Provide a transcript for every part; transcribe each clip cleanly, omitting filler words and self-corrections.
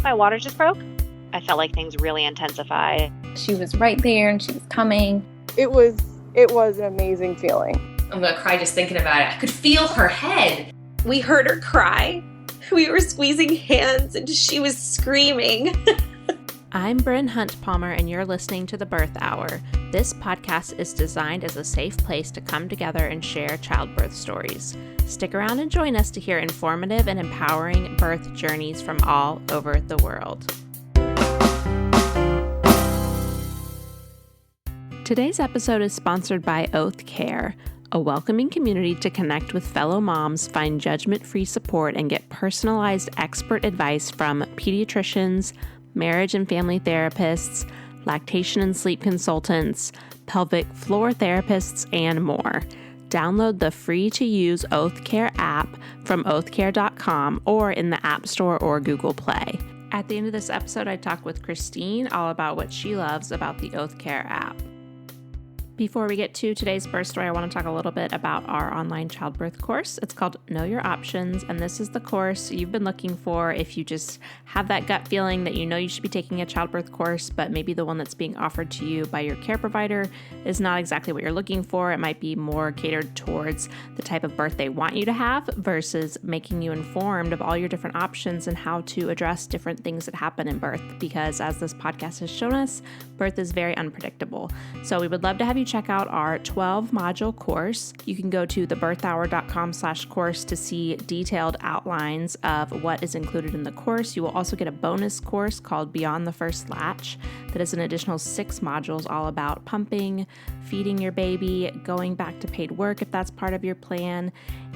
my water just broke. I felt like things really intensified. She was right there and she was coming. It was an amazing feeling. I'm gonna cry just thinking about it. I could feel her head. We heard her cry. We were squeezing hands and she was screaming. I'm Bryn Hunt Palmer, and you're listening to The Birth Hour. This podcast is designed as a safe place to come together and share childbirth stories. Stick around and join us to hear informative and empowering birth journeys from all over the world. Today's episode is sponsored by Oath Care, a welcoming community to connect with fellow moms, find judgment-free support, and get personalized expert advice from pediatricians, marriage and family therapists, lactation and sleep consultants, pelvic floor therapists, and more. Download the free-to-use Oath Care app from oathcare.com or in the App Store or Google Play. At the end of this episode, I talk with Christine all about what she loves about the Oath Care app. Before we get to today's birth story, I want to talk a little bit about our online childbirth course. It's called Know Your Options, and this is the course you've been looking for if you just have that gut feeling that you know you should be taking a childbirth course, but maybe the one that's being offered to you by your care provider is not exactly what you're looking for. It might be more catered towards the type of birth they want you to have versus making you informed of all your different options and how to address different things that happen in birth, because as this podcast has shown us, birth is very unpredictable. So we would love to have you check out our 12-module course. You can go to thebirthhour.com/course to see detailed outlines of what is included in the course. You will also get a bonus course called Beyond the First Latch that is an additional 6 modules all about pumping, feeding your baby, going back to paid work if that's part of your plan.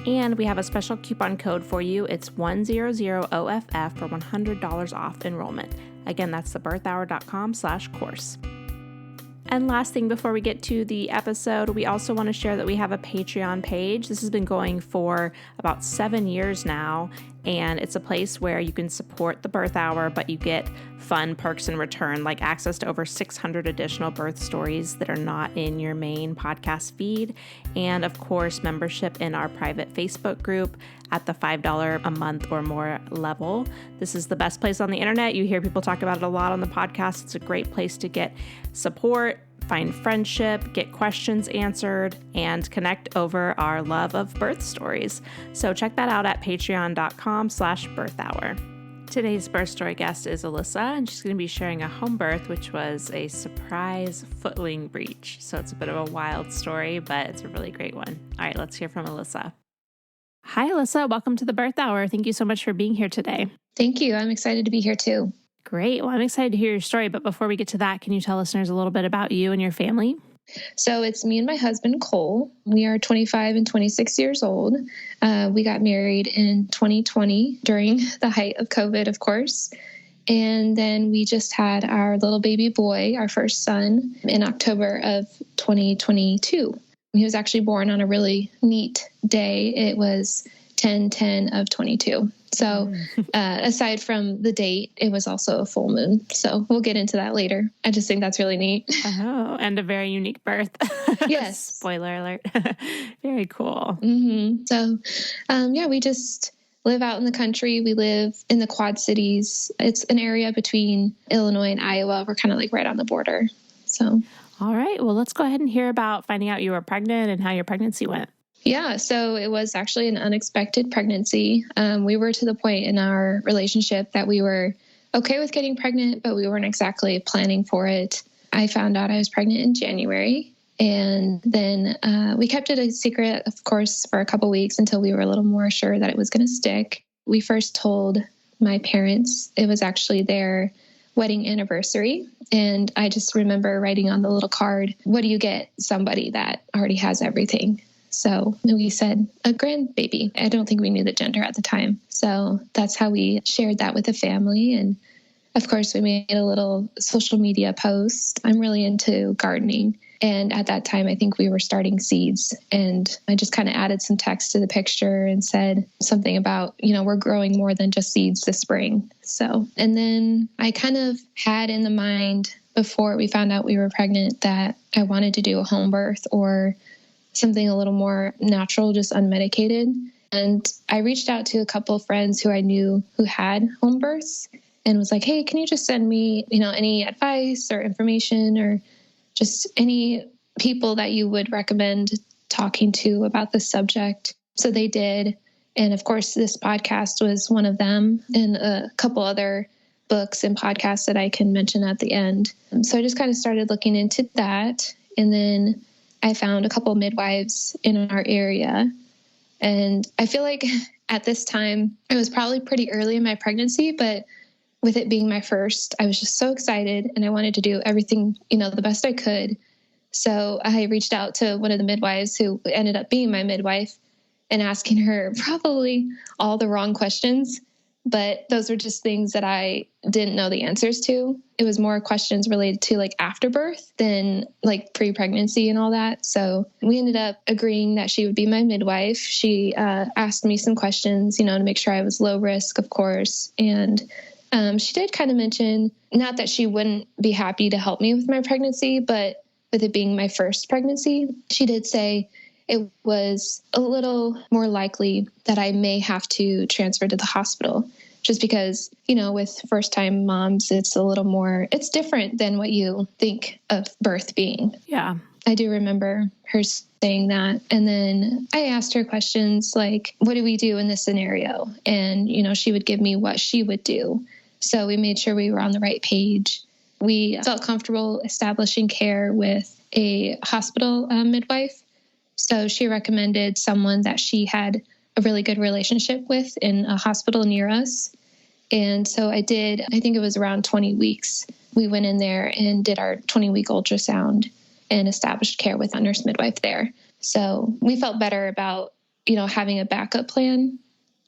And we have a special coupon code for you. It's 100OFF for $100 off enrollment. Again, that's thebirthhour.com/course. And last thing before we get to the episode, we also want to share that we have a Patreon page. This has been going for about 7 years now, and it's a place where you can support the Birth Hour, but you get fun perks in return, like access to over 600 additional birth stories that are not in your main podcast feed, and of course, membership in our private Facebook group at the $5 a month or more level. This is the best place on the internet. You hear people talk about it a lot on the podcast. It's a great place to get support, find friendship, get questions answered, and connect over our love of birth stories. So check that out at patreon.com/birthhour. Today's birth story guest is Alyssa, and she's going to be sharing a home birth, which was a surprise footling breech. So it's a bit of a wild story, but it's a really great one. All right, let's hear from Alyssa. Hi, Alyssa. Welcome to the Birth Hour. Thank you so much for being here today. Thank you. I'm excited to be here too. Great. Well, I'm excited to hear your story, but before we get to that, can you tell listeners a little bit about you and your family? So it's me and my husband, Cole. We are 25 and 26 years old. We got married in 2020 during the height of COVID, of course. And then we just had our little baby boy, our first son, in October of 2022. He was actually born on a really neat day. It was 10/10 of 22. So aside from the date, it was also a full moon. So we'll get into that later. I just think that's really neat. Oh, and a very unique birth. Yes. Spoiler alert. Very cool. Mm-hmm. So, we just live out in the country. We live in the Quad Cities. It's an area between Illinois and Iowa. We're kind of like right on the border. So. All right. Well, let's go ahead and hear about finding out you were pregnant and how your pregnancy went. Yeah, so it was actually an unexpected pregnancy. We were to the point in our relationship that we were okay with getting pregnant, but we weren't exactly planning for it. I found out I was pregnant in January, and then we kept it a secret, of course, for a couple weeks until we were a little more sure that it was going to stick. We first told my parents. It was actually their wedding anniversary, and I just remember writing on the little card, what do you get somebody that already has everything? So we said a grandbaby. I don't think we knew the gender at the time. So that's how we shared that with the family. And of course, we made a little social media post. I'm really into gardening. And at that time, I think we were starting seeds. And I just kind of added some text to the picture and said something about, we're growing more than just seeds this spring. So, and then I kind of had in the mind before we found out we were pregnant that I wanted to do a home birth or something a little more natural, just unmedicated. And I reached out to a couple of friends who I knew who had home births. and was like, hey, can you just send me, any advice or information or just any people that you would recommend talking to about this subject? So they did. And of course, this podcast was one of them, and a couple other books and podcasts that I can mention at the end. So I just kind of started looking into that. And then I found a couple midwives in our area. And I feel like at this time, it was probably pretty early in my pregnancy, but with it being my first, I was just so excited and I wanted to do everything, the best I could. So I reached out to one of the midwives who ended up being my midwife and asking her probably all the wrong questions. But those were just things that I didn't know the answers to. It was more questions related to like afterbirth than like pre-pregnancy and all that. So we ended up agreeing that she would be my midwife. She asked me some questions, to make sure I was low risk, of course. And she did kind of mention, not that she wouldn't be happy to help me with my pregnancy, but with it being my first pregnancy, she did say it was a little more likely that I may have to transfer to the hospital, just because, with first-time moms, it's a little more, it's different than what you think of birth being. Yeah. I do remember her saying that. And then I asked her questions like, what do we do in this scenario? And, she would give me what she would do. So we made sure we were on the right page. We felt comfortable establishing care with a hospital midwife. So she recommended someone that she had a really good relationship with in a hospital near us. And so I think it was around 20 weeks. We went in there and did our 20-week ultrasound and established care with a nurse midwife there. So we felt better about, having a backup plan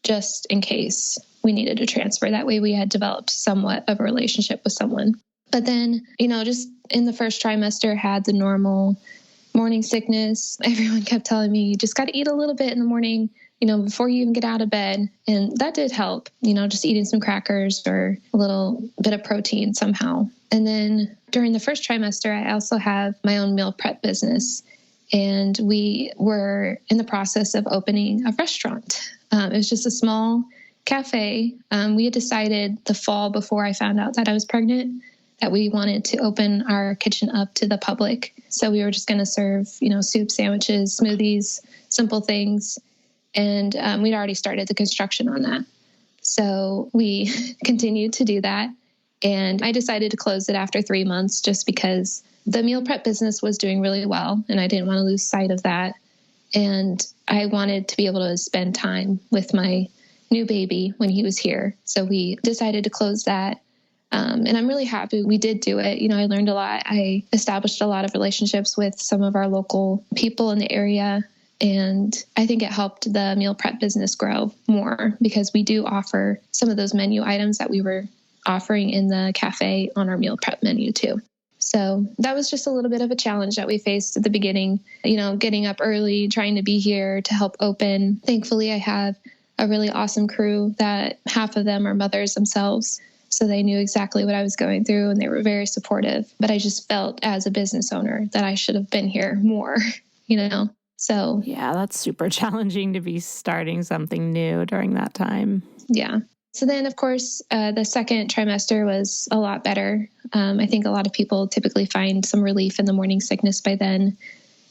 just in case we needed to transfer. That way we had developed somewhat of a relationship with someone. But then, just in the first trimester, had the normal morning sickness. Everyone kept telling me, you just got to eat a little bit in the morning, before you even get out of bed. And that did help, just eating some crackers or a little bit of protein somehow. And then during the first trimester, I also have my own meal prep business. And we were in the process of opening a restaurant. It was just a small cafe. We had decided the fall before I found out that I was pregnant that we wanted to open our kitchen up to the public. So we were just going to serve, soup, sandwiches, smoothies, simple things. And we'd already started the construction on that. So we continued to do that. And I decided to close it after 3 months just because the meal prep business was doing really well. And I didn't want to lose sight of that. And I wanted to be able to spend time with my new baby when he was here. So we decided to close that. And I'm really happy we did do it. I learned a lot. I established a lot of relationships with some of our local people in the area. And I think it helped the meal prep business grow more because we do offer some of those menu items that we were offering in the cafe on our meal prep menu too. So that was just a little bit of a challenge that we faced at the beginning, getting up early, trying to be here to help open. Thankfully, I have a really awesome crew that half of them are mothers themselves. So they knew exactly what I was going through and they were very supportive. But I just felt as a business owner that I should have been here more, So yeah, that's super challenging to be starting something new during that time. Yeah. So then, of course, the second trimester was a lot better. I think a lot of people typically find some relief in the morning sickness by then.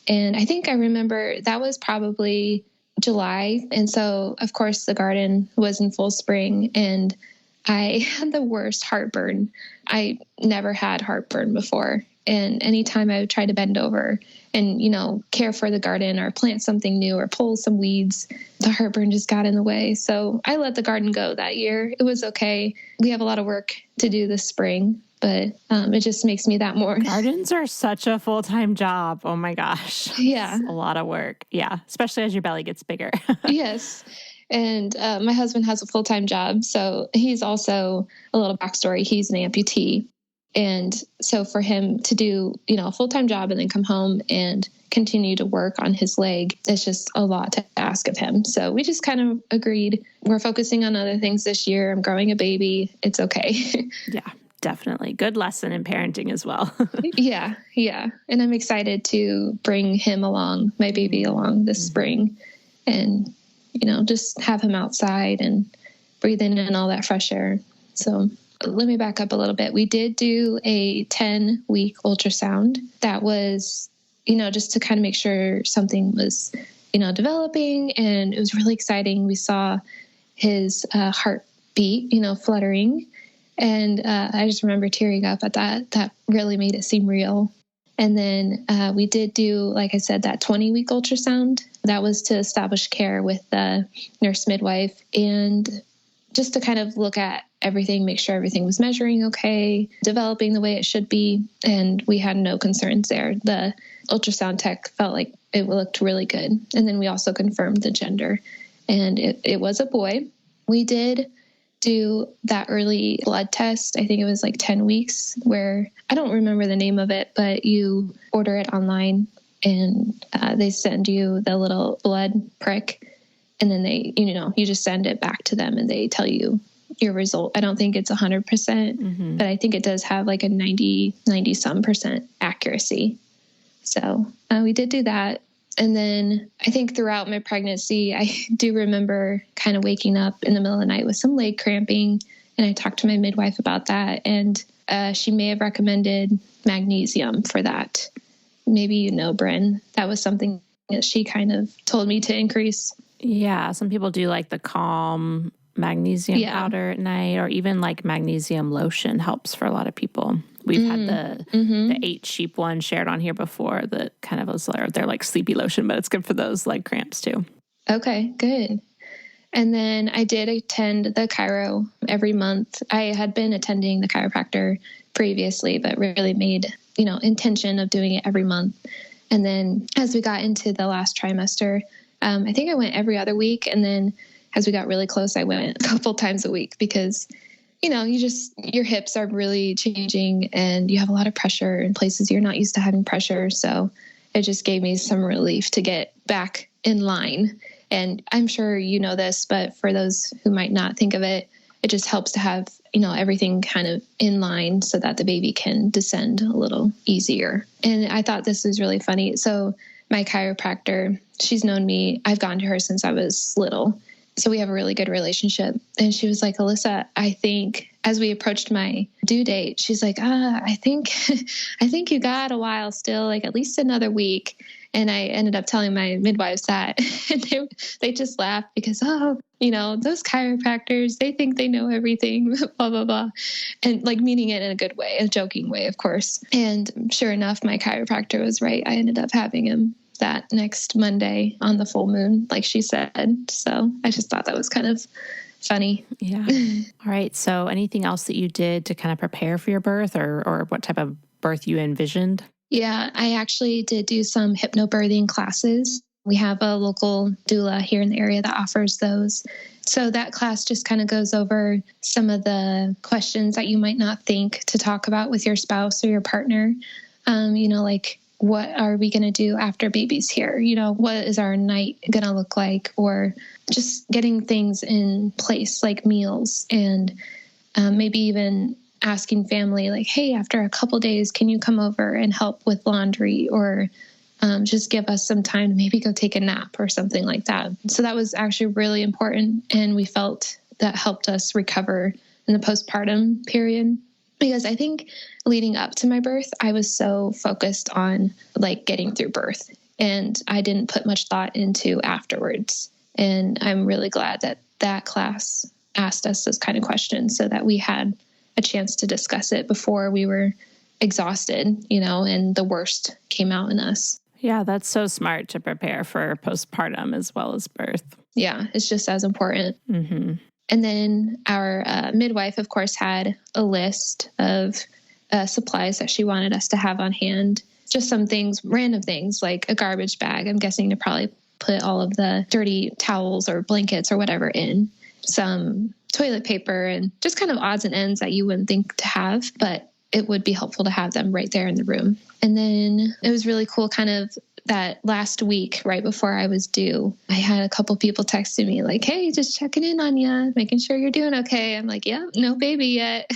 And I think I remember that was probably July. And so, of course, the garden was in full spring and I had the worst heartburn. I never had heartburn before. And anytime I would try to bend over and, care for the garden or plant something new or pull some weeds, the heartburn just got in the way. So I let the garden go that year. It was okay. We have a lot of work to do this spring, but it just makes me that more. Gardens are such a full-time job. Oh my gosh. Yeah. It's a lot of work. Yeah. Especially as your belly gets bigger. Yes. And my husband has a full-time job. So he's also, a little backstory, he's an amputee. And so for him to do, a full-time job and then come home and continue to work on his leg, it's just a lot to ask of him. So we just kind of agreed, we're focusing on other things this year. I'm growing a baby. It's okay. Yeah, definitely. Good lesson in parenting as well. Yeah. And I'm excited to bring him along, my baby along this spring and, just have him outside and breathing in all that fresh air. So let me back up a little bit. We did do a 10-week ultrasound that was, just to kind of make sure something was, developing. And it was really exciting. We saw his heartbeat, fluttering. And I just remember tearing up at that. That really made it seem real. And then we did do, like I said, that 20-week ultrasound. That was to establish care with the nurse midwife and just to kind of look at everything, make sure everything was measuring okay, developing the way it should be. And we had no concerns there. The ultrasound tech felt like it looked really good. And then we also confirmed the gender. And it was a boy. We did do that early blood test. I think it was like 10 weeks where I don't remember the name of it, but you order it online and they send you the little blood prick. And then they, you just send it back to them and they tell you your result. I don't think it's 100%, but I think it does have like a 90 some percent accuracy. So we did do that. And then I think throughout my pregnancy, I do remember kind of waking up in the middle of the night with some leg cramping. And I talked to my midwife about that. And she may have recommended magnesium for that. Maybe, Bryn, that was something that she kind of told me to increase. Yeah. Some people do like the Calm magnesium powder at night, or even like magnesium lotion helps for a lot of people. We've had the 8 sheep one shared on here before that kind of was, they're like sleepy lotion, but it's good for those leg cramps too. Okay, good. And then I did attend the chiro every month. I had been attending the chiropractor previously, but really made, intention of doing it every month. And then as we got into the last trimester, I think I went every other week. And then as we got really close, I went a couple times a week because your hips are really changing and you have a lot of pressure in places you're not used to having pressure. So it just gave me some relief to get back in line. And I'm sure you know this, but for those who might not think of it, it just helps to have, everything kind of in line so that the baby can descend a little easier. And I thought this was really funny. So my chiropractor, she's known me, I've gone to her since I was little. So we have a really good relationship. And she was like, Alyssa, I think as we approached my due date, she's like, I think you got a while still, like at least another week. And I ended up telling my midwives that, and they just laughed because, those chiropractors, they think they know everything, blah, blah, blah. And like meaning it in a good way, a joking way, of course. And sure enough, my chiropractor was right. I ended up having him that next Monday on the full moon, like she said. So I just thought that was kind of funny. Yeah. All right. So anything else that you did to kind of prepare for your birth or what type of birth you envisioned? Yeah, I actually did do some hypnobirthing classes. We have a local doula here in the area that offers those. So that class just kind of goes over some of the questions that you might not think to talk about with your spouse or your partner. Like, what are we going to do after baby's here? What is our night going to look like? Or just getting things in place like meals and maybe even asking family like, hey, after a couple days, can you come over and help with laundry or just give us some time to maybe go take a nap or something like that. So that was actually really important. And we felt that helped us recover in the postpartum period. Because I think leading up to my birth, I was so focused on like getting through birth and I didn't put much thought into afterwards. And I'm really glad that that class asked us those kind of questions so that we had a chance to discuss it before we were exhausted, and the worst came out in us. Yeah, that's so smart to prepare for postpartum as well as birth. Yeah, it's just as important. Mm-hmm. And then our midwife, of course, had a list of supplies that she wanted us to have on hand. Just some things, random things like a garbage bag. I'm guessing to probably put all of the dirty towels or blankets or whatever in. Some toilet paper and just kind of odds and ends that you wouldn't think to have, but it would be helpful to have them right there in the room. And then it was really cool kind of that last week, right before I was due, I had a couple people texting me like, hey, just checking in on you, making sure you're doing okay. I'm like, yeah, no baby yet.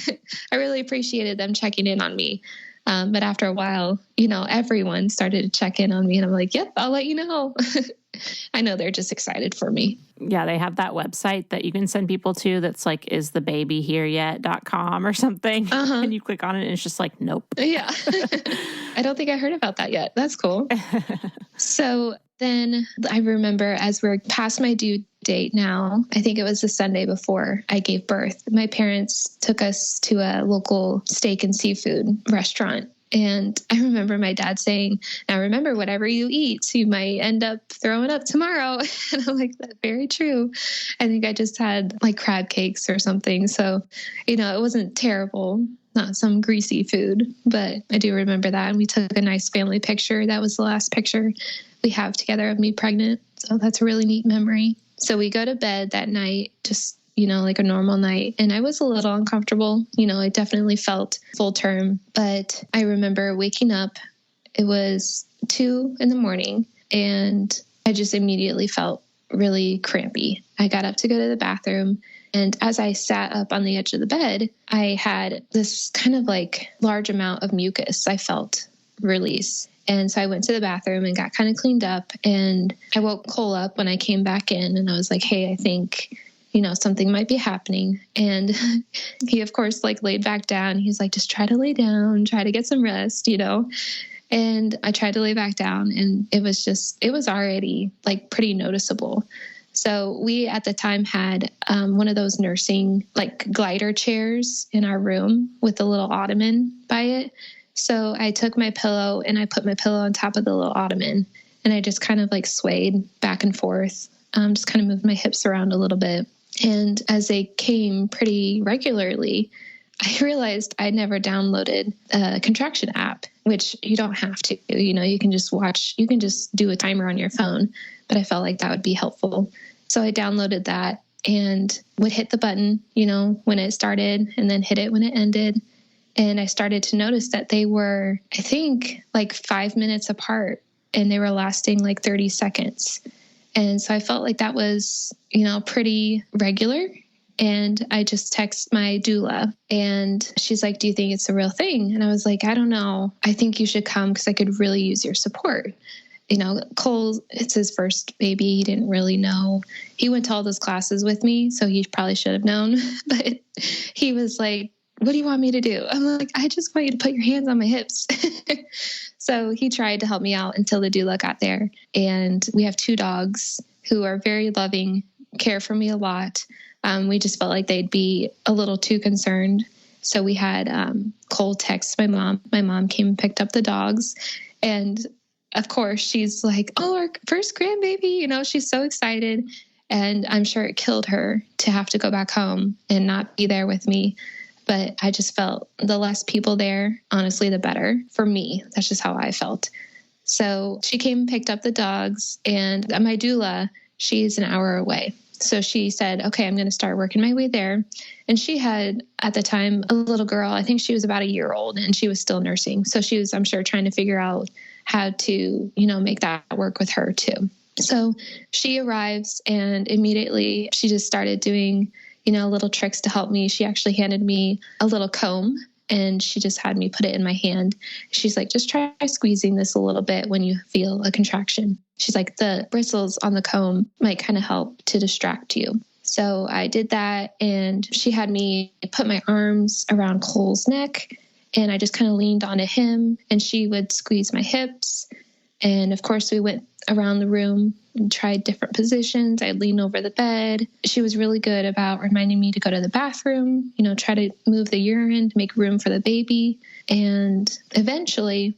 I really appreciated them checking in on me. But after a while, everyone started to check in on me, and I'm like, yep, I'll let you know. I know they're just excited for me. Yeah, they have that website that you can send people to that's like, isthebabyhereyet.com or something. And you click on it and it's just like, nope. Yeah. I don't think I heard about that yet. That's cool. So then I remember as we're past my due date now, I think it was the Sunday before I gave birth, my parents took us to a local steak and seafood restaurant. And I remember my dad saying, now remember, whatever you eat, you might end up throwing up tomorrow. And I'm like, that's very true. I think I just had like crab cakes or something. So, it wasn't terrible, not some greasy food, but I do remember that. And we took a nice family picture. That was the last picture we have together of me pregnant. So that's a really neat memory. So we go to bed that night, just like a normal night. And I was a little uncomfortable. I definitely felt full term, but I remember waking up. It was 2 a.m. and I just immediately felt really crampy. I got up to go to the bathroom. And as I sat up on the edge of the bed, I had this kind of like large amount of mucus I felt release. And so I went to the bathroom and got kind of cleaned up. And I woke Cole up when I came back in, and I was like, hey, I think something might be happening. And he, of course, like laid back down. He's like, just try to lay down, try to get some rest, And I tried to lay back down, and it was already like pretty noticeable. So we at the time had one of those nursing like glider chairs in our room with a little ottoman by it. So I took my pillow and I put my pillow on top of the little ottoman, and I just kind of like swayed back and forth, just kind of moved my hips around a little bit. And as they came pretty regularly, I realized I'd never downloaded a contraction app, which you don't have to. You can just do a timer on your phone, but I felt like that would be helpful. So I downloaded that and would hit the button, when it started, and then hit it when it ended. And I started to notice that they were, I think, like 5 minutes apart, and they were lasting like 30 seconds. And so I felt like that was, pretty regular. And I just text my doula, and she's like, do you think it's the real thing? And I was like, I don't know. I think you should come because I could really use your support. Cole, it's his first baby. He didn't really know. He went to all those classes with me, so he probably should have known. But he was like, what do you want me to do? I'm like, I just want you to put your hands on my hips. So he tried to help me out until the doula got there. And we have 2 dogs who are very loving, care for me a lot. We just felt like they'd be a little too concerned. So we had Cole text my mom. My mom came and picked up the dogs. And of course, she's like, oh, our first grandbaby, she's so excited. And I'm sure it killed her to have to go back home and not be there with me. But I just felt the less people there, honestly, the better for me. That's just how I felt. So she came and picked up the dogs, and my doula, she's an hour away. So she said, okay, I'm going to start working my way there. And she had, at the time, a little girl. I think she was about a year old, and she was still nursing. So she was, I'm sure, trying to figure out how to, make that work with her too. So she arrives, and immediately she just started doing, little tricks to help me. She actually handed me a little comb, and she just had me put it in my hand. She's like, just try squeezing this a little bit when you feel a contraction. She's like, the bristles on the comb might kind of help to distract you. So I did that, and she had me put my arms around Cole's neck, and I just kind of leaned onto him, and she would squeeze my hips. And of course, we went around the room and tried different positions. I'd lean over the bed. She was really good about reminding me to go to the bathroom, try to move the urine to make room for the baby. And eventually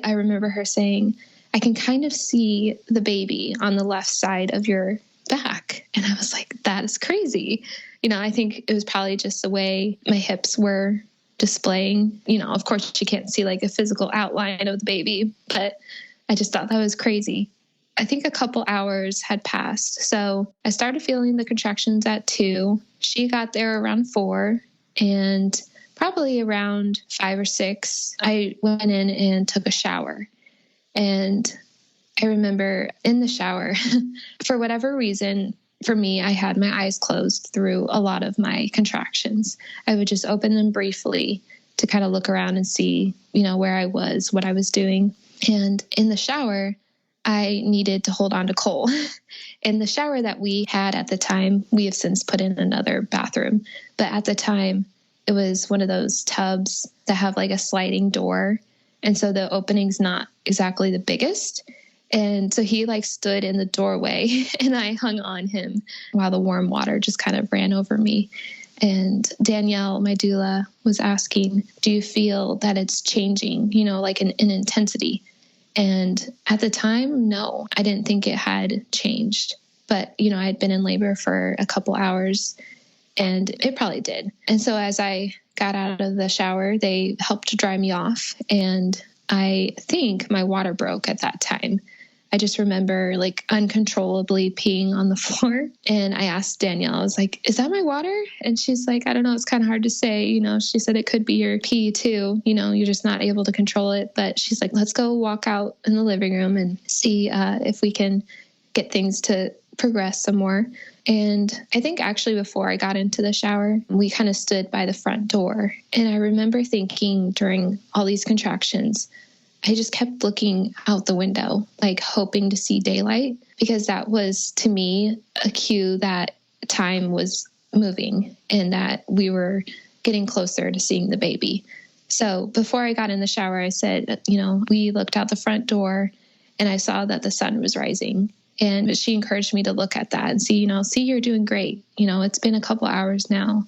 I remember her saying, I can kind of see the baby on the left side of your back. And I was like, that is crazy. I think it was probably just the way my hips were displaying. Of course, she can't see like a physical outline of the baby, but I just thought that was crazy. I think a couple hours had passed. So I started feeling the contractions at 2. She got there around 4, and probably around 5 or 6, I went in and took a shower. And I remember in the shower, for whatever reason, for me, I had my eyes closed through a lot of my contractions. I would just open them briefly to kind of look around and see, where I was, what I was doing. And in the shower, I needed to hold on to Cole. In the shower that we had at the time, we have since put in another bathroom. But at the time, it was one of those tubs that have like a sliding door. And so the opening's not exactly the biggest. And so he like stood in the doorway and I hung on him while the warm water just kind of ran over me. And Danielle, my doula, was asking, do you feel that it's changing, like in intensity? And at the time, no, I didn't think it had changed. But, I had been in labor for a couple hours and it probably did. And so as I got out of the shower, they helped dry me off. And I think my water broke at that time. I just remember like uncontrollably peeing on the floor. And I asked Danielle, I was like, is that my water? And she's like, I don't know. It's kind of hard to say. She said it could be your pee too. You're just not able to control it. But she's like, let's go walk out in the living room and see if we can get things to progress some more. And I think actually before I got into the shower, we kind of stood by the front door. And I remember thinking during all these contractions, I just kept looking out the window, like hoping to see daylight, because that was, to me, a cue that time was moving and that we were getting closer to seeing the baby. So before I got in the shower, I said, we looked out the front door and I saw that the sun was rising. And she encouraged me to look at that and see, you're doing great. It's been a couple hours now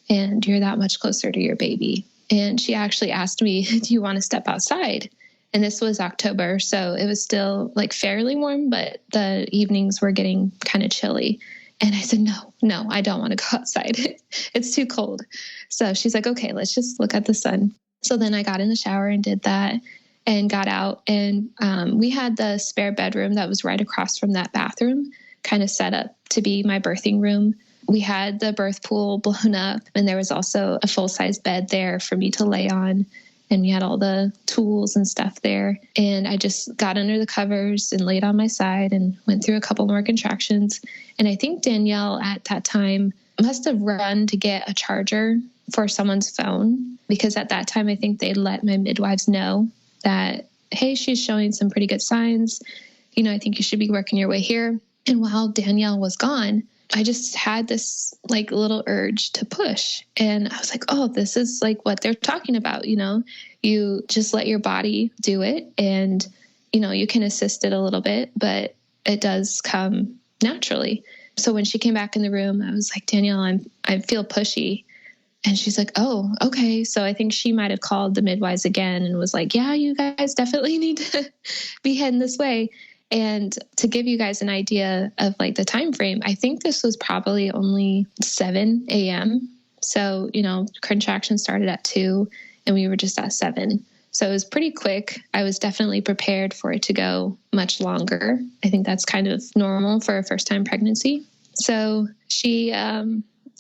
and you're that much closer to your baby. And she actually asked me, do you want to step outside? And this was October, so it was still like fairly warm, but the evenings were getting kind of chilly. And I said, no, I don't want to go outside. It's too cold. So she's like, okay, let's just look at the sun. So then I got in the shower and did that and got out. And we had the spare bedroom that was right across from that bathroom kind of set up to be my birthing room. We had the birth pool blown up, and there was also a full-size bed there for me to lay on. And we had all the tools and stuff there. And I just got under the covers and laid on my side and went through a couple more contractions. And I think Danielle at that time must have run to get a charger for someone's phone, because at that time, I think they let my midwives know that, hey, she's showing some pretty good signs. I think you should be working your way here. And while Danielle was gone, I just had this like little urge to push. And I was like, oh, this is like what they're talking about. You just let your body do it and, you can assist it a little bit, but it does come naturally. So when she came back in the room, I was like, Danielle, I feel pushy. And she's like, oh, okay. So I think she might have called the midwives again and was like, yeah, you guys definitely need to be heading this way. And to give you guys an idea of like the time frame, I think this was probably only 7 a.m. So, contraction started at 2 and we were just at 7. So it was pretty quick. I was definitely prepared for it to go much longer. I think that's kind of normal for a first-time pregnancy. So she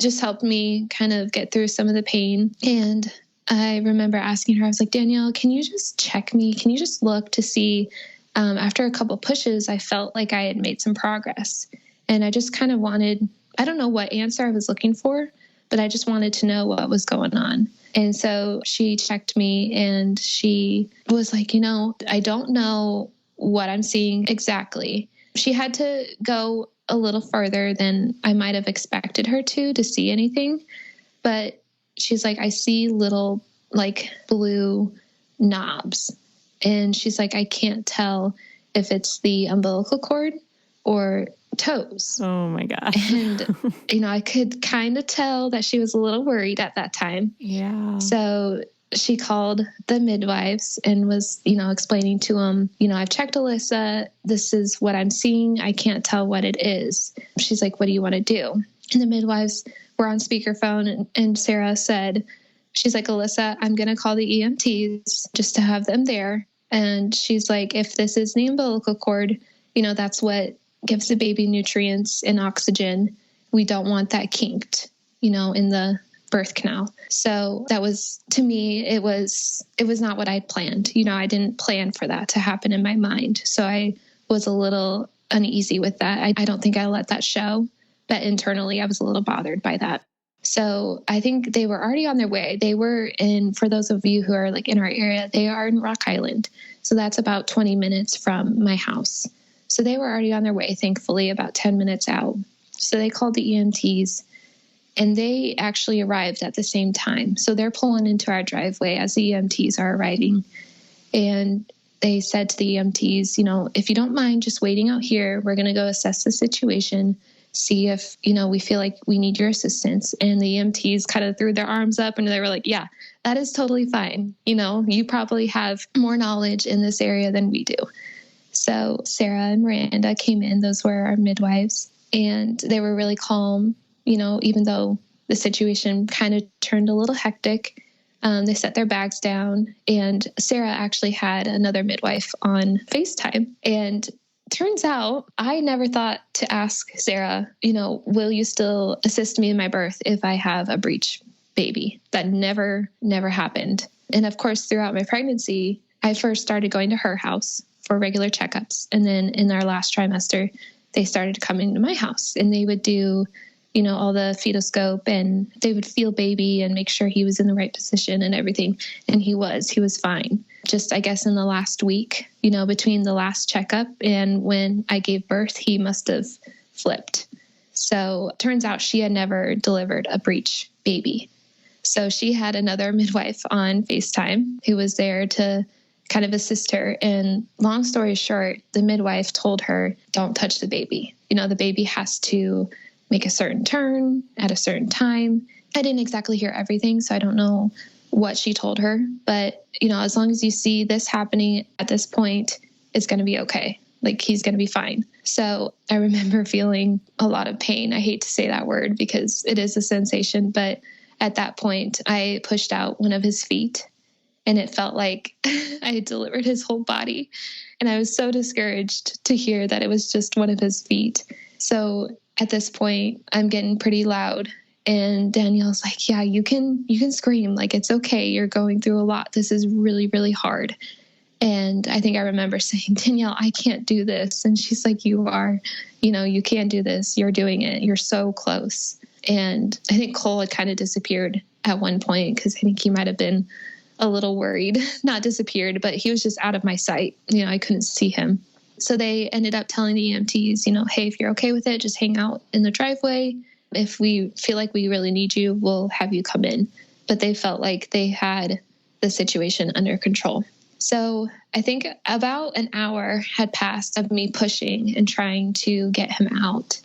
just helped me kind of get through some of the pain. And I remember asking her, I was like, Danielle, can you just check me? Can you just look to see? After a couple pushes, I felt like I had made some progress. And I just kind of wanted, I don't know what answer I was looking for, but I just wanted to know what was going on. And so she checked me and she was like, I don't know what I'm seeing exactly. She had to go a little further than I might have expected her to see anything. But she's like, I see little like blue knobs. And she's like, I can't tell if it's the umbilical cord or toes. Oh my gosh. And, I could kind of tell that she was a little worried at that time. Yeah. So she called the midwives and was, explaining to them, I've checked Alyssa. This is what I'm seeing. I can't tell what it is. She's like, what do you want to do? And the midwives were on speakerphone and Sarah said, she's like, Alyssa, I'm going to call the EMTs just to have them there. And she's like, if this is the umbilical cord, that's what gives the baby nutrients and oxygen. We don't want that kinked, in the birth canal. So that was, to me, it was not what I planned. I didn't plan for that to happen in my mind. So I was a little uneasy with that. I don't think I let that show, but internally I was a little bothered by that. So I think they were already on their way. They were for those of you who are like in our area, they are in Rock Island. So that's about 20 minutes from my house. So they were already on their way, thankfully, about 10 minutes out. So they called the EMTs, and they actually arrived at the same time. So they're pulling into our driveway as the EMTs are arriving. And they said to the EMTs, if you don't mind just waiting out here, we're going to go assess the situation, see if, we feel like we need your assistance. And the EMTs kind of threw their arms up and they were like, yeah, that is totally fine. You probably have more knowledge in this area than we do. So Sarah and Miranda came in. Those were our midwives, and they were really calm, even though the situation kind of turned a little hectic. They set their bags down, and Sarah actually had another midwife on FaceTime. And turns out I never thought to ask Sarah, will you still assist me in my birth if I have a breech baby? That never happened. And of course, throughout my pregnancy, I first started going to her house for regular checkups. And then in our last trimester, they started coming to my house, and they would do all the fetoscope, and they would feel baby and make sure he was in the right position and everything. And he was fine. Just, I guess, in the last week, between the last checkup and when I gave birth, he must have flipped. So turns out she had never delivered a breech baby. So she had another midwife on FaceTime who was there to kind of assist her. And long story short, the midwife told her, don't touch the baby. The baby has to make a certain turn at a certain time. I didn't exactly hear everything, so I don't know what she told her. But, as long as you see this happening at this point, it's going to be okay. Like, he's going to be fine. So I remember feeling a lot of pain. I hate to say that word because it is a sensation. But at that point, I pushed out one of his feet, and it felt like I had delivered his whole body. And I was so discouraged to hear that it was just one of his feet. So at this point, I'm getting pretty loud, and Danielle's like, yeah, you can scream. Like, it's okay. You're going through a lot. This is really, really hard. And I think I remember saying, Danielle, I can't do this. And she's like, you are, you can do this. You're doing it. You're so close. And I think Cole had kind of disappeared at one point because I think he might have been a little worried. Not disappeared, but he was just out of my sight. I couldn't see him. So they ended up telling the EMTs, hey, if you're okay with it, just hang out in the driveway. If we feel like we really need you, we'll have you come in. But they felt like they had the situation under control. So I think about an hour had passed of me pushing and trying to get him out.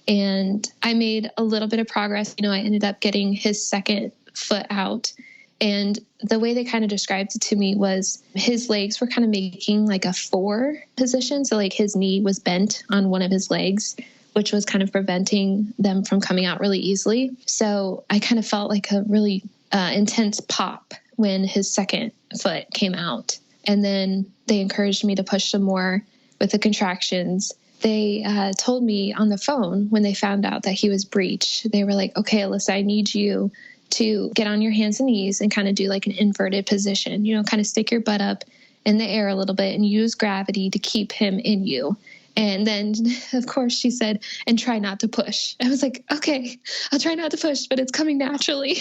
And I made a little bit of progress. I ended up getting his second foot out. And the way they kind of described it to me was his legs were kind of making like a 4 position. So like his knee was bent on one of his legs, which was kind of preventing them from coming out really easily. So I kind of felt like a really intense pop when his second foot came out. And then they encouraged me to push some more with the contractions. They told me on the phone when they found out that he was breech, they were like, okay, Alyssa, I need you to get on your hands and knees and kind of do like an inverted position, kind of stick your butt up in the air a little bit and use gravity to keep him in you. And then, of course, she said, and try not to push. I was like, okay, I'll try not to push, but it's coming naturally.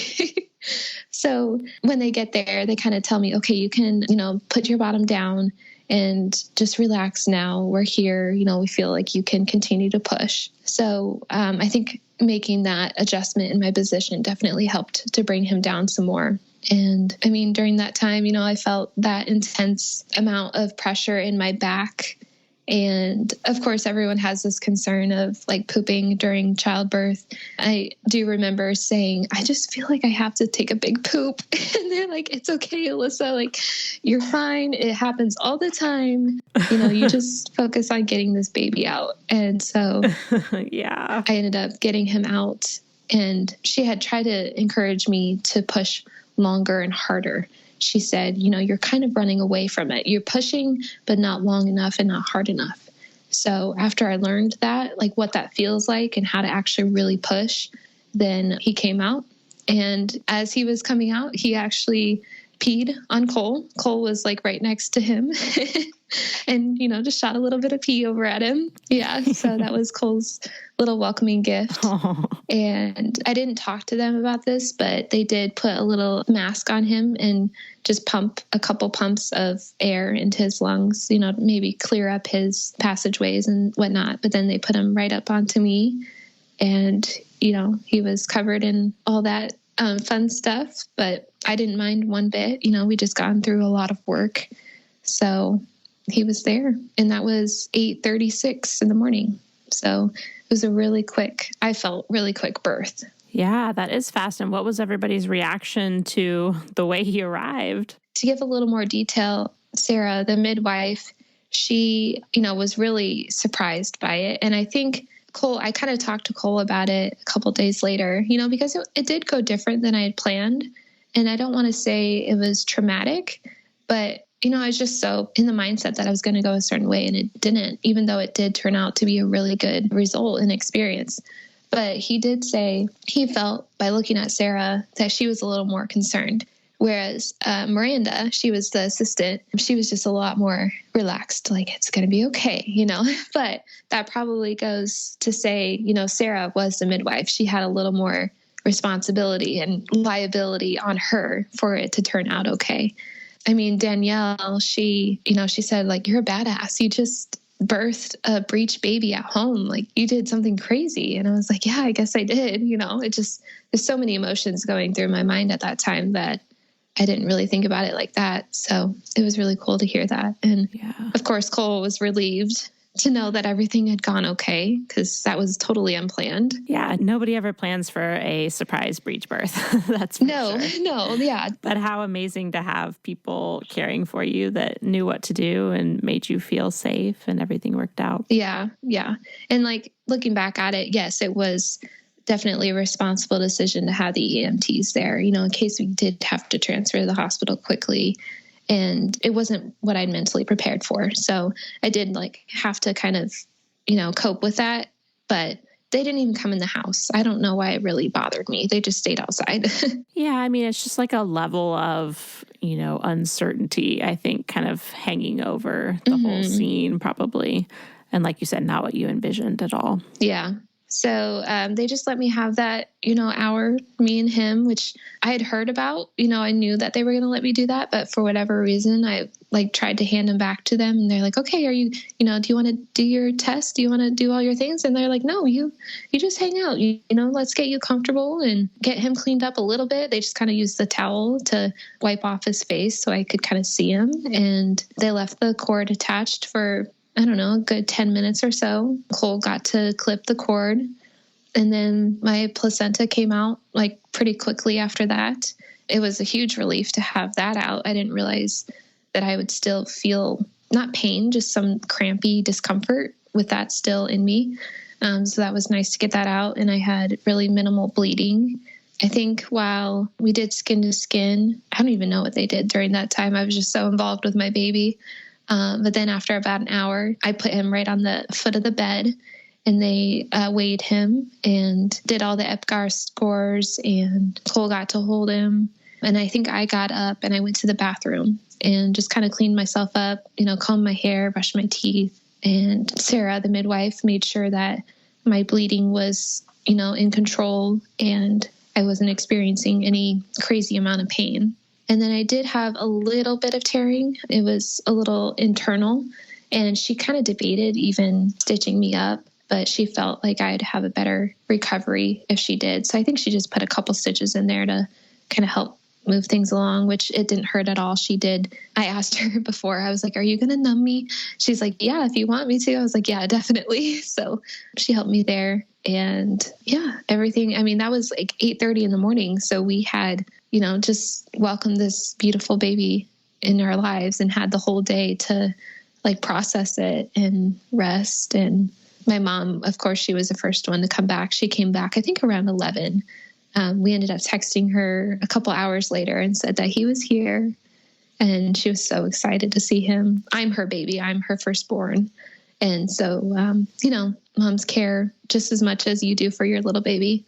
So when they get there, they kind of tell me, okay, you can, put your bottom down and just relax now. We're here. We feel like you can continue to push. So I think making that adjustment in my position definitely helped to bring him down some more. And I mean, during that time, I felt that intense amount of pressure in my back. And of course, everyone has this concern of like pooping during childbirth. I do remember saying, I just feel like I have to take a big poop. And they're like, it's okay, Alyssa, like you're fine. It happens all the time. You just focus on getting this baby out. And so yeah, I ended up getting him out, and she had tried to encourage me to push longer and harder. She said, you're kind of running away from it. You're pushing, but not long enough and not hard enough. So after I learned that, like what that feels like and how to actually really push, then he came out. And as he was coming out, he actually peed on Cole. Cole was like right next to him. and, just shot a little bit of pee over at him. Yeah. So that was Cole's little welcoming gift. And I didn't talk to them about this, but they did put a little mask on him and just pump a couple pumps of air into his lungs, maybe clear up his passageways and whatnot. But then they put him right up onto me, and, he was covered in all that fun stuff, but I didn't mind one bit. We just gone through a lot of work. So he was there, and that was 8:36 in the morning. So it was I felt really quick birth. Yeah, that is fast. And what was everybody's reaction to the way he arrived? To give a little more detail, Sarah, the midwife, she, was really surprised by it. And I think Cole, I kind of talked to Cole about it a couple days later, because it did go different than I had planned. And I don't want to say it was traumatic, but, I was just so in the mindset that I was going to go a certain way, and it didn't, even though it did turn out to be a really good result and experience. But he did say he felt by looking at Sarah that she was a little more concerned. Whereas Miranda, she was the assistant, she was just a lot more relaxed, like, it's going to be okay, But that probably goes to say, Sarah was the midwife. She had a little more responsibility and liability on her for it to turn out okay. I mean, Danielle, she said, like, you're a badass. You just birthed a breech baby at home. Like, you did something crazy. And I was like, yeah, I guess I did. It just, there's so many emotions going through my mind at that time that I didn't really think about it like that. So it was really cool to hear that. And Of course, Cole was relieved to know that everything had gone okay, because that was totally unplanned. Yeah, nobody ever plans for a surprise breech birth. That's for sure. No, yeah. But how amazing to have people caring for you that knew what to do and made you feel safe, and everything worked out. Yeah. And like, looking back at it, yes, it was definitely a responsible decision to have the EMTs there, in case we did have to transfer to the hospital quickly. And it wasn't what I'd mentally prepared for. So I did have to kind of, cope with that. But they didn't even come in the house. I don't know why it really bothered me. They just stayed outside. Yeah, I mean, it's just like a level of, uncertainty, I think, kind of hanging over the whole scene probably. And like you said, not what you envisioned at all. Yeah. So they just let me have that, hour, me and him, which I had heard about. I knew that they were going to let me do that. But for whatever reason, I tried to hand them back to them. And they're like, okay, are you, do you want to do your test? Do you want to do all your things? And they're like, no, you just hang out. Let's get you comfortable and get him cleaned up a little bit. They just kind of used the towel to wipe off his face so I could kind of see him. And they left the cord attached for, I don't know, a good 10 minutes or so. Cole got to clip the cord, and then my placenta came out pretty quickly after that. It was a huge relief to have that out. I didn't realize that I would still feel not pain, just some crampy discomfort with that still in me. So that was nice to get that out. And I had really minimal bleeding. I think while we did skin to skin, I don't even know what they did during that time. I was just so involved with my baby. But then after about an hour, I put him right on the foot of the bed, and they weighed him and did all the EPGAR scores, and Cole got to hold him. And I think I got up and I went to the bathroom and just kind of cleaned myself up, combed my hair, brushed my teeth. And Sarah, the midwife, made sure that my bleeding was, in control, and I wasn't experiencing any crazy amount of pain. And then I did have a little bit of tearing. It was a little internal, and she kind of debated even stitching me up, but she felt like I'd have a better recovery if she did. So I think she just put a couple stitches in there to kind of help move things along, which it didn't hurt at all. She did. I asked her before, I was like, are you going to numb me? She's like, yeah, if you want me to. I was like, yeah, definitely. So she helped me there. And yeah, everything. I mean, that was 8:30 in the morning. So we had, just welcomed this beautiful baby in our lives and had the whole day to process it and rest. And my mom, of course, she was the first one to come back. She came back, I think around 11. We ended up texting her a couple hours later and said that he was here. And she was so excited to see him. I'm her baby. I'm her firstborn. And so, moms care just as much as you do for your little baby.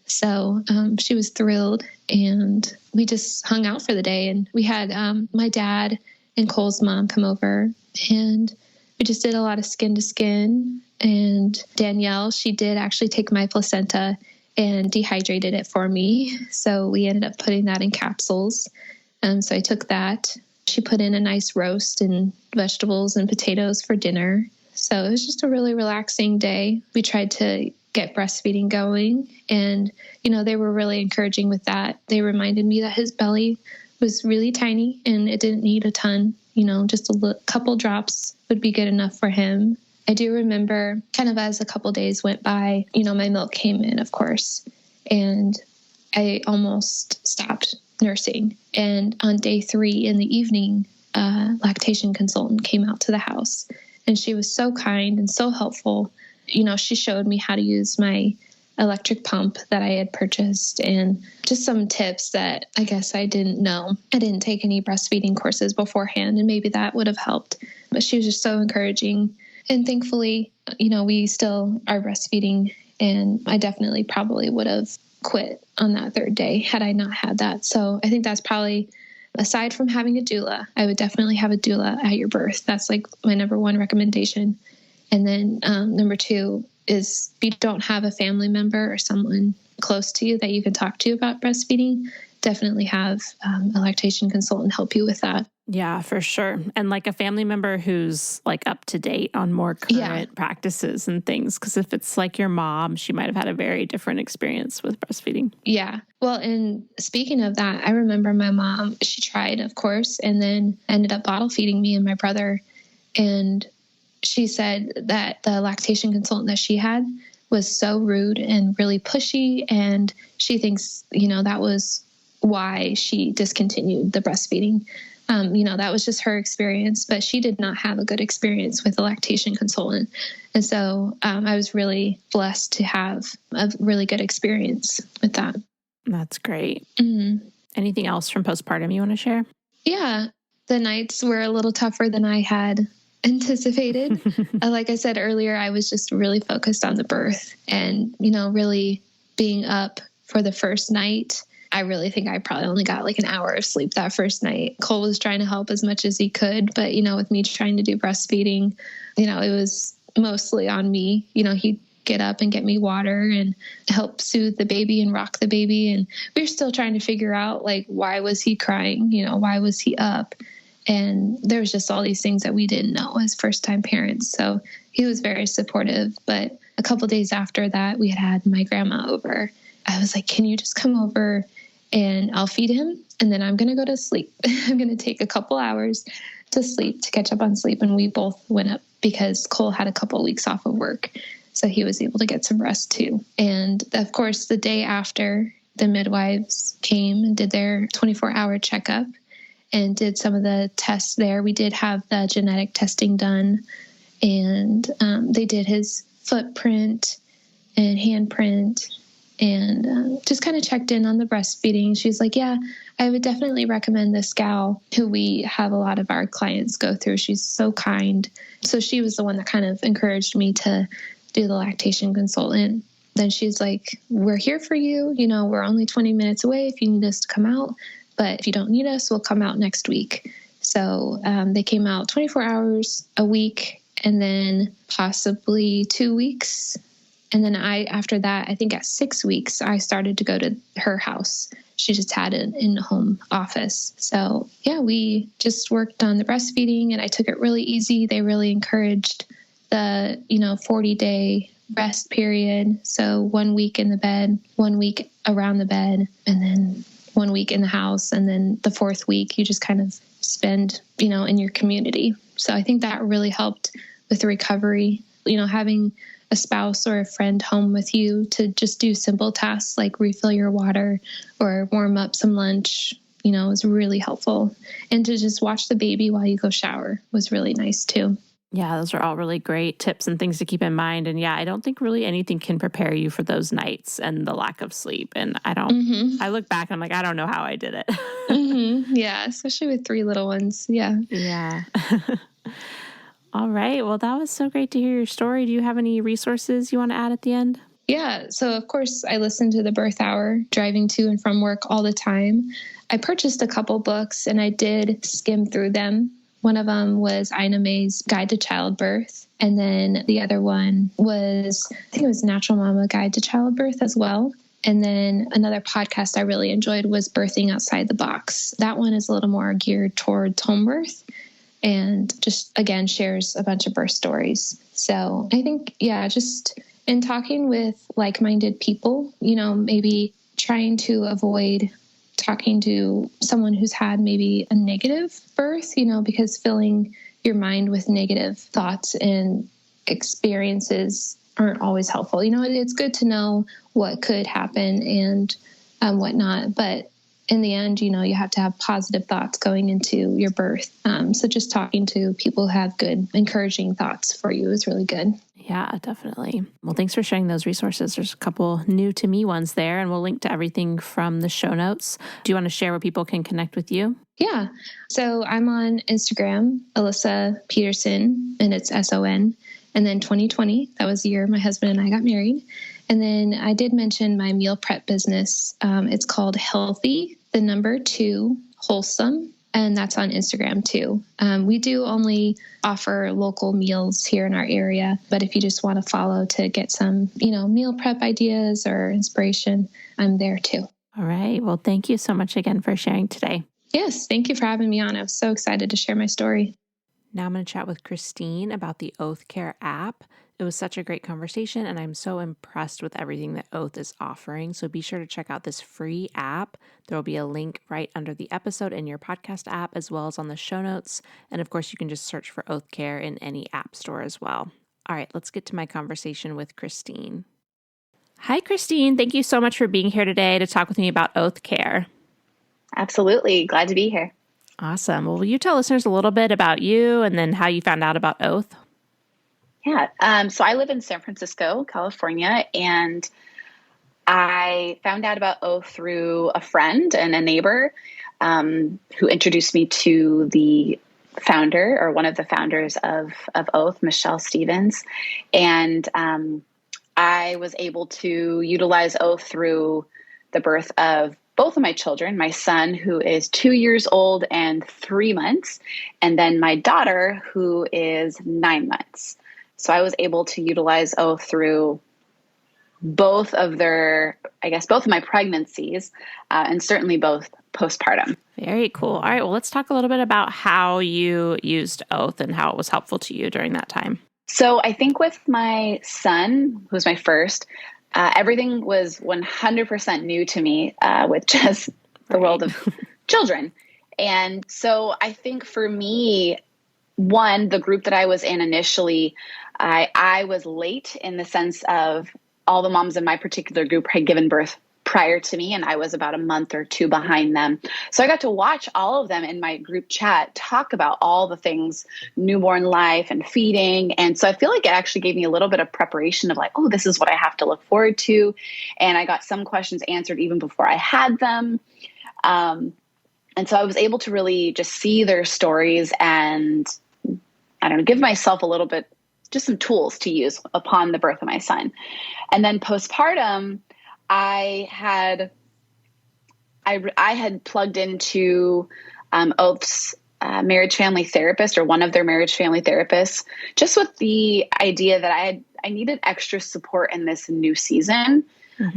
So she was thrilled, and we just hung out for the day. And we had my dad and Cole's mom come over, And we just did a lot of skin to skin. And Danielle, she did actually take my placenta and dehydrated it for me. So we ended up putting that in capsules. So I took that. She put in a nice roast and vegetables and potatoes for dinner. So it was just a really relaxing day. We tried to get breastfeeding going, and, they were really encouraging with that. They reminded me that his belly was really tiny and it didn't need a ton, just a couple drops would be good enough for him. I do remember kind of as a couple days went by, my milk came in, of course, and I almost stopped nursing. And on day 3 in the evening, a lactation consultant came out to the house, and she was so kind and so helpful. She showed me how to use my electric pump that I had purchased, and just some tips that I guess I didn't know. I didn't take any breastfeeding courses beforehand, and maybe that would have helped. But she was just so encouraging. And thankfully, we still are breastfeeding, and I definitely probably would have quit on that 3rd day had I not had that. So I think that's probably, aside from having a doula, I would definitely have a doula at your birth. That's like my number 1 recommendation. And then number 2 is if you don't have a family member or someone close to you that you can talk to about breastfeeding, definitely have a lactation consultant help you with that. Yeah, for sure. And like a family member who's like up to date on more current practices and things. Because if it's like your mom, she might have had a very different experience with breastfeeding. Yeah. Well, and speaking of that, I remember my mom, she tried, of course, and then ended up bottle feeding me and my brother. And she said that the lactation consultant that she had was so rude and really pushy. And she thinks, that was why she discontinued the breastfeeding. That was just her experience, but she did not have a good experience with a lactation consultant. And so I was really blessed to have a really good experience with that. That's great. Mm-hmm. Anything else from postpartum you want to share? Yeah, the nights were a little tougher than I had anticipated. Like I said earlier, I was just really focused on the birth and, really being up for the first night. I really think I probably only got like an hour of sleep that first night. Cole was trying to help as much as he could, but, with me trying to do breastfeeding, it was mostly on me. He'd get up and get me water and help soothe the baby and rock the baby. And we were still trying to figure out, like, why was he crying? Why was he up? And there was just all these things that we didn't know as first-time parents. So he was very supportive. But a couple of days after that, we had my grandma over. I was like, can you just come over and I'll feed him, and then I'm going to go to sleep. I'm going to take a couple hours to sleep, to catch up on sleep. And we both went up because Cole had a couple of weeks off of work. So he was able to get some rest too. And of course, the day after, the midwives came and did their 24-hour checkup and did some of the tests there. We did have the genetic testing done, and they did his footprint and handprint, and just kind of checked in on the breastfeeding. She's like, yeah, I would definitely recommend this gal who we have a lot of our clients go through. She's so kind. So she was the one that kind of encouraged me to do the lactation consultant. Then she's like, we're here for you. We're only 20 minutes away if you need us to come out. But if you don't need us, we'll come out next week. So they came out 24 hours a week, and then possibly 2 weeks. And then after that, I think at 6 weeks, I started to go to her house. She just had an in-home office. So yeah, we just worked on the breastfeeding, and I took it really easy. They really encouraged the, 40-day rest period. So 1 week in the bed, 1 week around the bed, and then 1 week in the house. And then the 4th week, you just kind of spend, in your community. So I think that really helped with the recovery, having a spouse or a friend home with you to just do simple tasks like refill your water or warm up some lunch, is really helpful. And to just watch the baby while you go shower was really nice too. Yeah, those are all really great tips and things to keep in mind. And yeah, I don't think really anything can prepare you for those nights and the lack of sleep. And I look back and I'm like, I don't know how I did it. Yeah, especially with 3 little ones. Yeah. Yeah. All right. Well, that was so great to hear your story. Do you have any resources you want to add at the end? Yeah. So, of course, I listen to the birth hour driving to and from work all the time. I purchased a couple books, and I did skim through them One of them was Ina May's Guide to Childbirth. And then the other one was, I think it was Natural Mama Guide to Childbirth as well. And then another podcast I really enjoyed was Birthing Outside the Box. That one is a little more geared towards home birth and just, again, shares a bunch of birth stories. So I think, just in talking with like-minded people, maybe trying to avoid talking to someone who's had maybe a negative birth, because filling your mind with negative thoughts and experiences aren't always helpful. It's good to know what could happen and whatnot, but in the end, you have to have positive thoughts going into your birth. So just talking to people who have good, encouraging thoughts for you is really good. Yeah, definitely. Well, thanks for sharing those resources. There's a couple new to me ones there, and we'll link to everything from the show notes. Do you want to share where people can connect with you? Yeah. So I'm on Instagram, Alyssa Peterson, and it's SON. And then 2020, that was the year my husband and I got married. And then I did mention my meal prep business. It's called Healthy, 2 Wholesome. And that's on Instagram too. We do only offer local meals here in our area, but if you just want to follow to get some, meal prep ideas or inspiration, I'm there too. All right. Well, thank you so much again for sharing today. Yes. Thank you for having me on. I was so excited to share my story. Now I'm going to chat with Christine about the Oath Care app. It was such a great conversation, and I'm so impressed with everything that Oath is offering. So be sure to check out this free app. There will be a link right under the episode in your podcast app, as well as on the show notes. And of course, you can just search for Oath Care in any app store as well. All right, let's get to my conversation with Christine. Hi, Christine. Thank you so much for being here today to talk with me about Oath Care. Absolutely. Glad to be here. Awesome. Well, will you tell listeners a little bit about you and then how you found out about Oath? Yeah. So I live in San Francisco, California, and I found out about Oath through a friend and a neighbor who introduced me to the founder, or one of the founders of Oath, Michelle Stevens. And I was able to utilize Oath through the birth of both of my children, my son, who is 2 years old and 3 months, and then my daughter, who is 9 months. So I was able to utilize Oath through both of my pregnancies, and certainly both postpartum. Very cool. All right. Well, let's talk a little bit about how you used Oath and how it was helpful to you during that time. So I think with my son, who's my first, everything was 100% new to me with just the world of children. And so I think for me, one, the group that I was in initially, I was late in the sense of all the moms in my particular group had given birth prior to me, and I was about a month or two behind them. So I got to watch all of them in my group chat talk about all the things, newborn life and feeding. And so I feel like it actually gave me a little bit of preparation of like, oh, this is what I have to look forward to. And I got some questions answered even before I had them. And so I was able to really just see their stories and, give myself a little bit, just some tools to use upon the birth of my son. And then postpartum, I had plugged into Oath's marriage family therapist, or one of their marriage family therapists, just with the idea that I needed extra support in this new season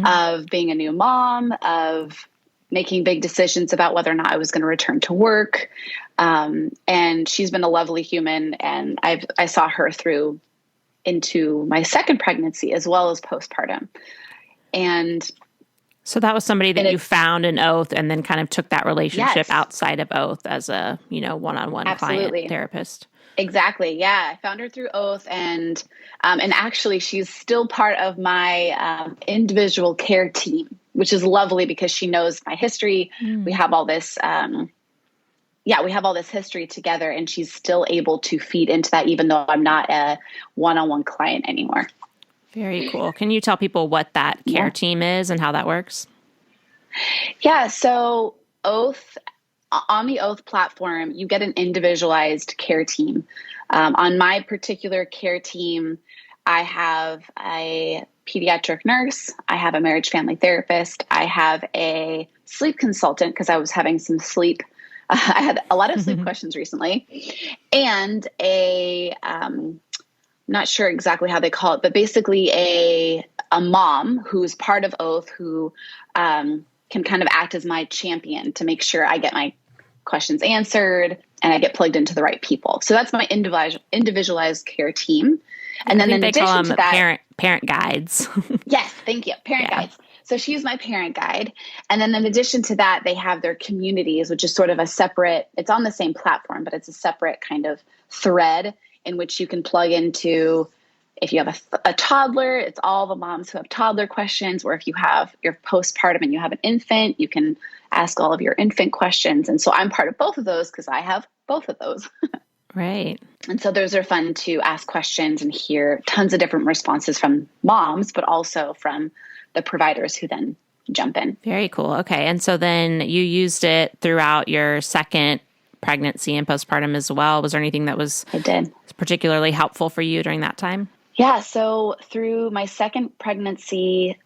of being a new mom, of making big decisions about whether or not I was going to return to work. And she's been a lovely human, and I saw her through into my second pregnancy as well as postpartum. And so that was somebody that you found in Oath and then kind of took that relationship outside of Oath as a, one-on-one client therapist. Exactly. Yeah. I found her through Oath, and actually she's still part of my individual care team, which is lovely because she knows my history. We have all this, we have all this history together, and she's still able to feed into that, even though I'm not a one-on-one client anymore. Very cool. Can you tell people what that care team is and how that works? Yeah. So Oath, on the Oath platform, you get an individualized care team. On my particular care team, I have a pediatric nurse. I have a marriage family therapist. I have a sleep consultant because I was having some sleep I had a lot of sleep questions recently, and not sure exactly how they call it, but basically a mom who's part of Oath who can kind of act as my champion to make sure I get my questions answered and I get plugged into the right people. So that's my individualized care team. And then in addition to that, parent guides. Yes, thank you. Parent guides. So she's my parent guide. And then in addition to that, they have their communities, which is sort of a separate, it's on the same platform, but it's a separate kind of thread in which you can plug into. If you have a toddler, it's all the moms who have toddler questions, or if you have your postpartum and you have an infant, you can ask all of your infant questions. And so I'm part of both of those because I have both of those. Right. And so those are fun to ask questions and hear tons of different responses from moms, but also from the providers who then jump in. Very cool. Okay. And so then you used it throughout your second pregnancy and postpartum as well. Was there anything that was particularly helpful for you during that time? Yeah. So through my second pregnancy,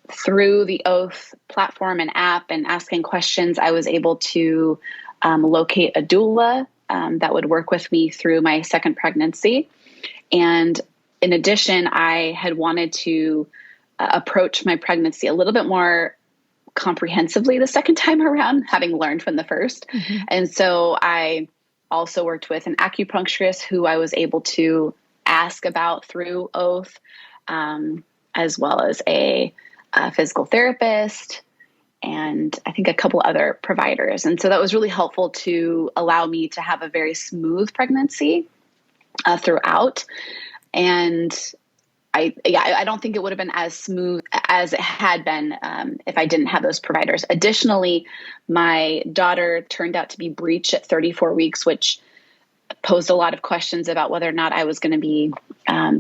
through the Oath platform and app and asking questions, I was able to locate a doula that would work with me through my second pregnancy. And in addition, I had wanted to approach my pregnancy a little bit more comprehensively the second time around, having learned from the first. Mm-hmm. And so I also worked with an acupuncturist who I was able to ask about through Oath, as well as a physical therapist, and I think a couple other providers. And so that was really helpful to allow me to have a very smooth pregnancy throughout. And I don't think it would have been as smooth as it had been if I didn't have those providers. Additionally, my daughter turned out to be breech at 34 weeks, which posed a lot of questions about whether or not I was going to be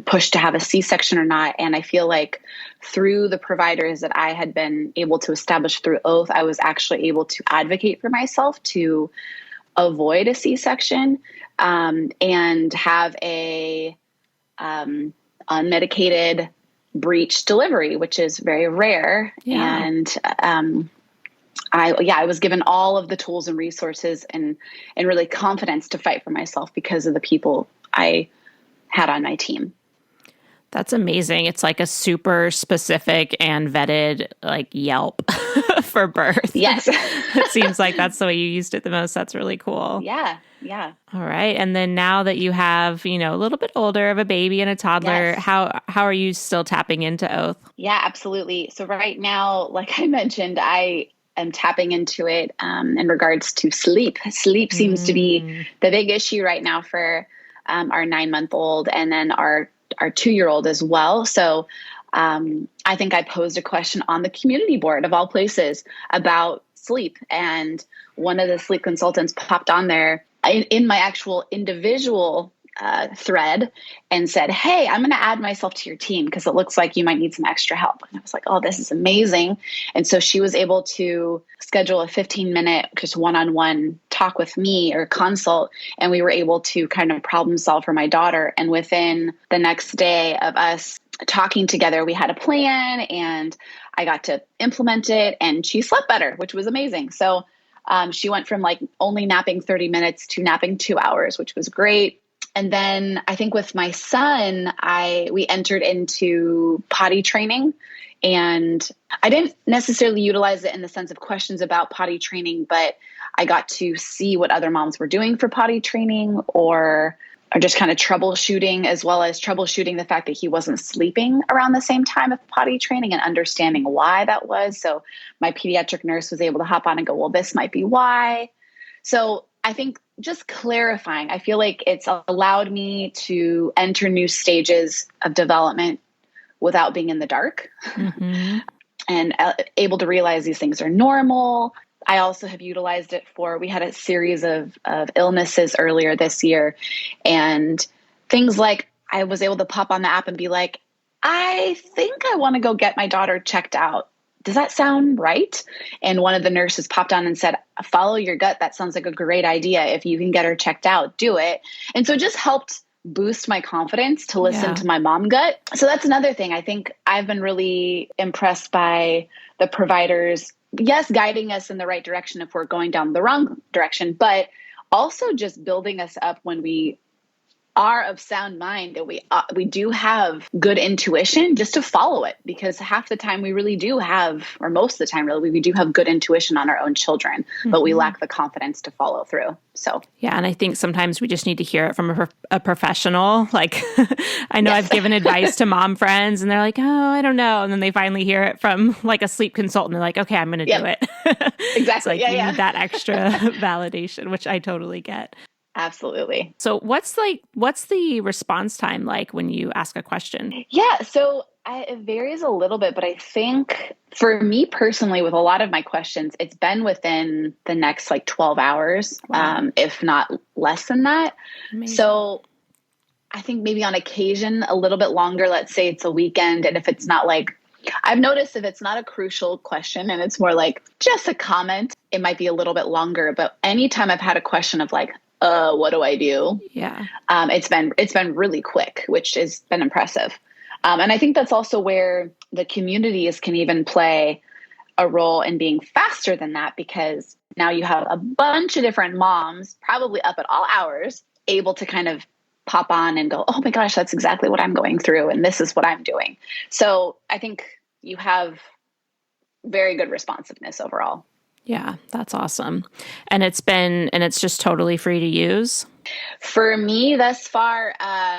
pushed to have a C-section or not. And I feel like through the providers that I had been able to establish through Oath, I was actually able to advocate for myself to avoid a C-section and have a unmedicated breech delivery, which is very rare. Yeah. And I was given all of the tools and resources and really confidence to fight for myself because of the people I had on my team. That's amazing. It's like a super specific and vetted like Yelp for birth. Yes. It seems like that's the way you used it the most. That's really cool. Yeah. Yeah. All right. And then now that you have, a little bit older of a baby and a toddler, yes. How are you still tapping into Oath? Yeah, absolutely. So right now, like I mentioned, I am tapping into it in regards to sleep. Sleep seems to be the big issue right now for our 9-month-old and then our 2-year-old as well. So I think I posed a question on the community board of all places about sleep. And one of the sleep consultants popped on there in my actual individual thread and said, "Hey, I'm going to add myself to your team because it looks like you might need some extra help." And I was like, "Oh, this is amazing." And so she was able to schedule a 15-minute just one-on-one talk with me or consult. And we were able to kind of problem solve for my daughter. And within the next day of us talking together, we had a plan and I got to implement it and she slept better, which was amazing. So she went from like only napping 30 minutes to napping 2 hours, which was great. And then I think with my son, we entered into potty training, and I didn't necessarily utilize it in the sense of questions about potty training, but I got to see what other moms were doing for potty training or just kind of troubleshooting, as well as troubleshooting the fact that he wasn't sleeping around the same time of potty training and understanding why that was. So my pediatric nurse was able to hop on and go, well, this might be why. So I think just clarifying, I feel like it's allowed me to enter new stages of development without being in the dark and able to realize these things are normal. I also have utilized it we had a series of illnesses earlier this year, and things like I was able to pop on the app and be like, I think I want to go get my daughter checked out. Does that sound right? And one of the nurses popped on and said, follow your gut. That sounds like a great idea. If you can get her checked out, do it. And so it just helped boost my confidence to listen to my mom gut. So that's another thing. I think I've been really impressed by the providers yes, guiding us in the right direction if we're going down the wrong direction, but also just building us up when we are of sound mind and we do have good intuition, just to follow it, because half the time we really do have, or most of the time really, we do have good intuition on our own children, but we lack the confidence to follow through. So yeah, and I think sometimes we just need to hear it from a professional. Like I know I've given advice to mom friends and they're like, oh, I don't know. And then they finally hear it from like a sleep consultant. They're like, okay, I'm going to do it. Exactly. It's like you need that extra validation, which I totally get. Absolutely. So what's the response time like when you ask a question? Yeah. So it varies a little bit, but I think for me personally, with a lot of my questions, it's been within the next like 12 hours, if not less than that. Amazing. So I think maybe on occasion a little bit longer, let's say it's a weekend. And if it's not like, I've noticed if it's not a crucial question and it's more like just a comment, it might be a little bit longer. But anytime I've had a question of like, what do I do? Yeah. It's been really quick, which has been impressive. And I think that's also where the communities can even play a role in being faster than that, because now you have a bunch of different moms, probably up at all hours, able to kind of pop on and go, oh my gosh, that's exactly what I'm going through. And this is what I'm doing. So I think you have very good responsiveness overall. Yeah, that's awesome. And it's just totally free to use? For me thus far,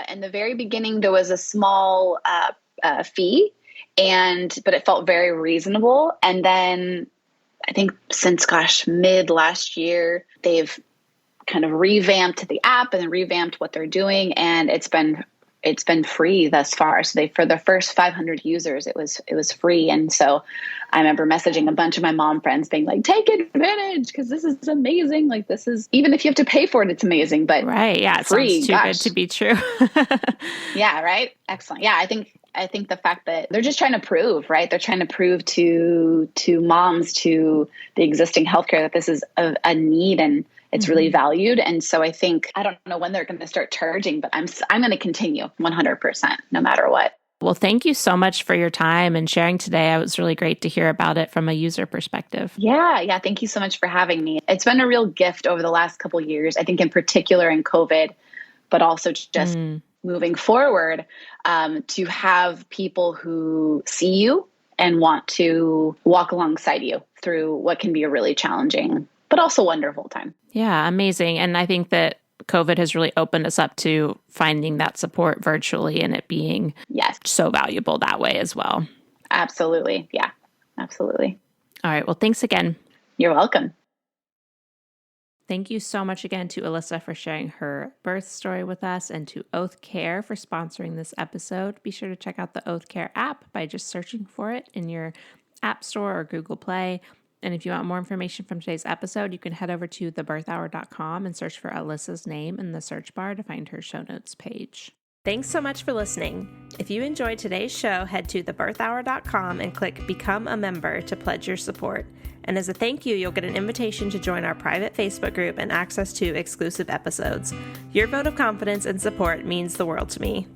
in the very beginning, there was a small fee, but it felt very reasonable. And then I think since, mid last year, they've kind of revamped the app and then revamped what they're doing. And it's been free thus far. So for the first 500 users, it was free. And so I remember messaging a bunch of my mom friends being like, take advantage, because this is amazing. Like this is, even if you have to pay for it, it's amazing, but right. Yeah. It free, sounds too good to be true. Yeah. Right. Excellent. Yeah. I think the fact that they're just trying to prove, right. They're trying to prove to moms, to the existing healthcare, that this is a need and it's really valued. And so I think, I don't know when they're going to start charging, but I'm going to continue 100% no matter what. Well, thank you so much for your time and sharing today. It was really great to hear about it from a user perspective. Yeah. Thank you so much for having me. It's been a real gift over the last couple of years, I think in particular in COVID, but also just moving forward, to have people who see you and want to walk alongside you through what can be a really challenging, but also wonderful time. Yeah, amazing. And I think that COVID has really opened us up to finding that support virtually and it being so valuable that way as well. Absolutely. Yeah, absolutely. All right. Well, thanks again. You're welcome. Thank you so much again to Alyssa for sharing her birth story with us, and to Oath Care for sponsoring this episode. Be sure to check out the Oath Care app by just searching for it in your App Store or Google Play. And if you want more information from today's episode, you can head over to thebirthhour.com and search for Alyssa's name in the search bar to find her show notes page. Thanks so much for listening. If you enjoyed today's show, head to thebirthhour.com and click Become a Member to pledge your support. And as a thank you, you'll get an invitation to join our private Facebook group and access to exclusive episodes. Your vote of confidence and support means the world to me.